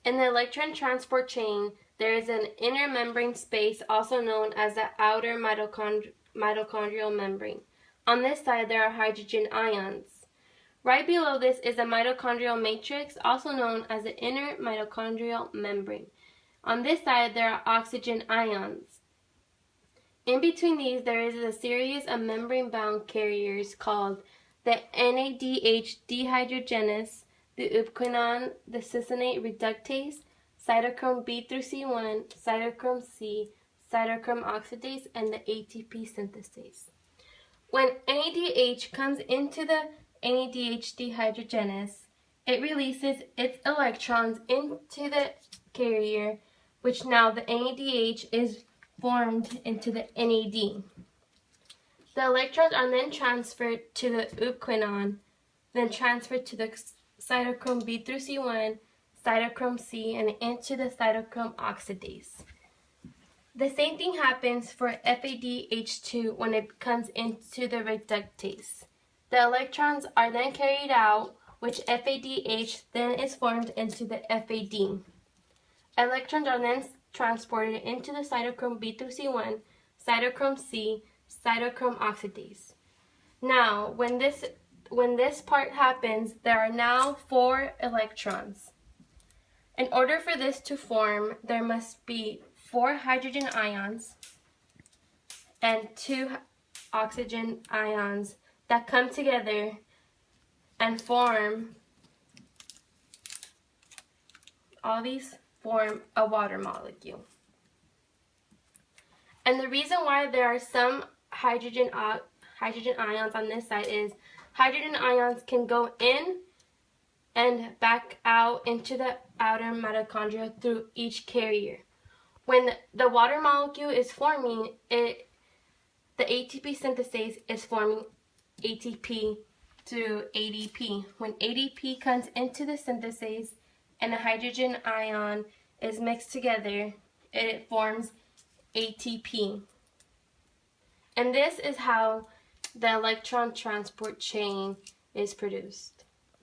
In the electron transport chain, there is an inner membrane space, also known as the outer mitochondrial membrane. On this side, there are hydrogen ions. Right below this is a mitochondrial matrix, also known as the inner mitochondrial membrane. On this side, there are oxygen ions. In between these, there is a series of membrane-bound carriers called the NADH dehydrogenase, the ubiquinon, the succinate reductase, cytochrome B through C1, cytochrome C, cytochrome oxidase, and the ATP synthase. When NADH comes into the NADH dehydrogenase, it releases its electrons into the carrier, which now the NADH is formed into the NAD. The electrons are then transferred to the ubiquinon, then transferred to the cytochrome B through C1, cytochrome C, and into the cytochrome oxidase. The same thing happens for FADH2 when it comes into the reductase. The electrons are then carried out, which FADH then is formed into the FAD. Electrons are then transported into the cytochrome B through C1, cytochrome C, cytochrome oxidase. Now, when this part happens, there are now 4 electrons. In order for this to form, there must be 4 hydrogen ions and 2 oxygen ions that come together and form a water molecule. And the reason why there are some hydrogen ions on this side is hydrogen ions can go in and back out into the outer mitochondria through each carrier. When the water molecule is forming, the ATP synthase is forming ATP to ADP. When ADP comes into the synthase and a hydrogen ion is mixed together, it forms ATP. And this is how the electron transport chain is produced.